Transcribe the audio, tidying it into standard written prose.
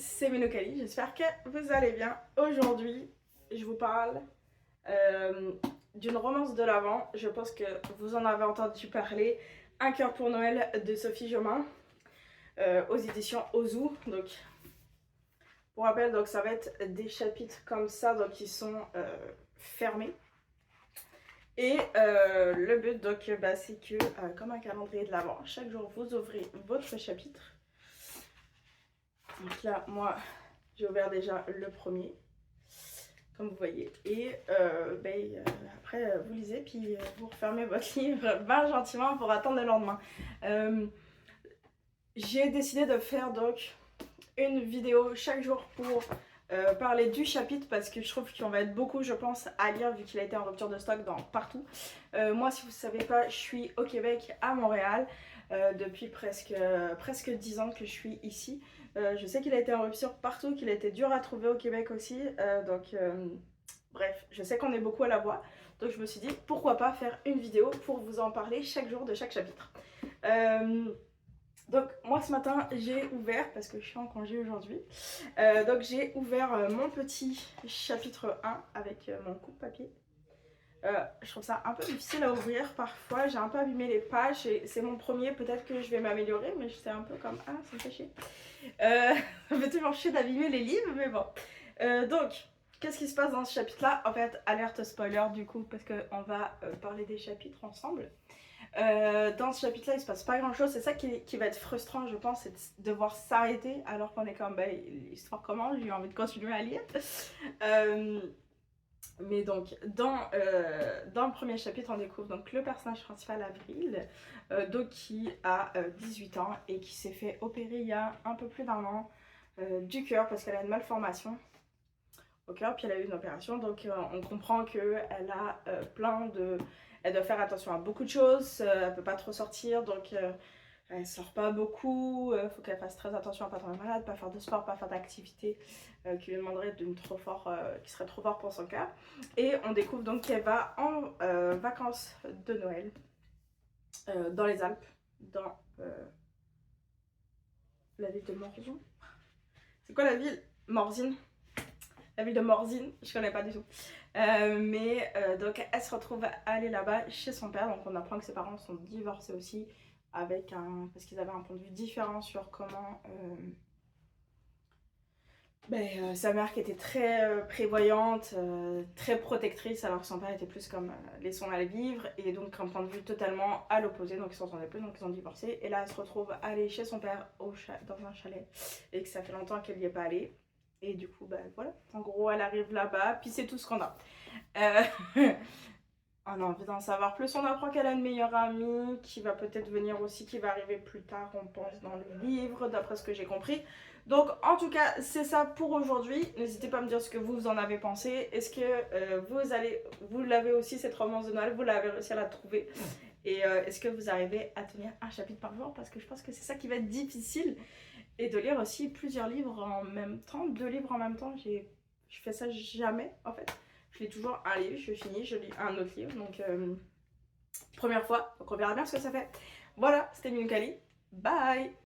c'est Minokali, j'espère que vous allez bien. Aujourd'hui, je vous parle d'une romance de l'Avent. Je pense que vous en avez entendu parler. Un cœur pour Noël de Sophie Jomain aux éditions Ozu. Donc, pour rappel, donc, ça va être des chapitres comme ça donc, qui sont fermés. Et le but, donc, c'est que, comme un calendrier de l'Avent, chaque jour vous ouvrez votre chapitre. Donc là, moi, j'ai ouvert déjà le premier, comme vous voyez. Et après, vous lisez, puis vous refermez votre livre bien gentiment pour attendre le lendemain. J'ai décidé de faire donc une vidéo chaque jour pour parler du chapitre parce que je trouve qu'on va être beaucoup, je pense, à lire vu qu'il a été en rupture de stock dans partout. Moi, si vous ne savez pas, je suis au Québec, à Montréal. Depuis presque 10 ans que je suis ici. Je sais qu'il a été en rupture partout, qu'il a été dur à trouver au Québec aussi. Bref, je sais qu'on est beaucoup à la voix. Donc je me suis dit, pourquoi pas faire une vidéo pour vous en parler chaque jour de chaque chapitre. Donc moi ce matin j'ai ouvert, parce que je suis en congé aujourd'hui, donc j'ai ouvert mon petit chapitre 1 avec mon coupe-papier. Je trouve ça un peu difficile à ouvrir parfois, j'ai un peu abîmé les pages et c'est mon premier, peut-être que je vais m'améliorer, mais c'est un peu comme ça me fait chier. Ça me fait toujours chier d'abîmer les livres, mais bon. Donc, qu'est-ce qui se passe dans ce chapitre-là? En fait, alerte spoiler du coup, parce qu'on va parler des chapitres ensemble. Dans ce chapitre-là, il se passe pas grand-chose, c'est ça qui va être frustrant, je pense, c'est de devoir s'arrêter alors qu'on est comme, l'histoire commence, j'ai envie de continuer à lire. Mais donc, dans le premier chapitre, on découvre donc le personnage principal, Avril, donc qui a 18 ans et qui s'est fait opérer il y a un peu plus d'un an du cœur parce qu'elle a une malformation au cœur, puis elle a eu une opération, donc on comprend qu'elle a elle doit faire attention à beaucoup de choses, elle peut pas trop sortir, donc elle sort pas beaucoup, faut qu'elle fasse très attention à pas tomber malade, pas faire de sport, pas faire d'activité qui lui demanderait qui serait trop fort pour son cœur. Et on découvre donc qu'elle va en vacances de Noël dans les Alpes, dans la ville de Morzine. C'est quoi la ville? Morzine. La ville de Morzine, je connais pas du tout. Donc elle se retrouve à aller là-bas chez son père, donc on apprend que ses parents sont divorcés aussi, parce qu'ils avaient un point de vue différent sur comment sa mère qui était très prévoyante, très protectrice, alors que son père était plus comme laissons-la vivre, et donc un point de vue totalement à l'opposé, donc ils s'entendaient plus, donc ils ont divorcé, et là elle se retrouve à aller chez son père dans un chalet, et que ça fait longtemps qu'elle n'y est pas allée. Et du coup, voilà, en gros, elle arrive là-bas, puis c'est tout ce qu'on a. On a envie d'en savoir plus. On apprend qu'elle a une meilleure amie qui va peut-être venir aussi, qui va arriver plus tard, on pense, dans le livre, d'après ce que j'ai compris. Donc, en tout cas, c'est ça pour aujourd'hui. N'hésitez pas à me dire ce que vous en avez pensé. Est-ce que vous l'avez aussi, cette romance de Noël, vous l'avez réussi à la trouver? Et est-ce que vous arrivez à tenir un chapitre par jour? Parce que je pense que c'est ça qui va être difficile. Et de lire aussi plusieurs livres en même temps, 2 livres en même temps, je fais ça jamais en fait. Je lis toujours un livre, je finis, je lis un autre livre, donc première fois, donc on verra bien ce que ça fait. Voilà, c'était Minokali, bye!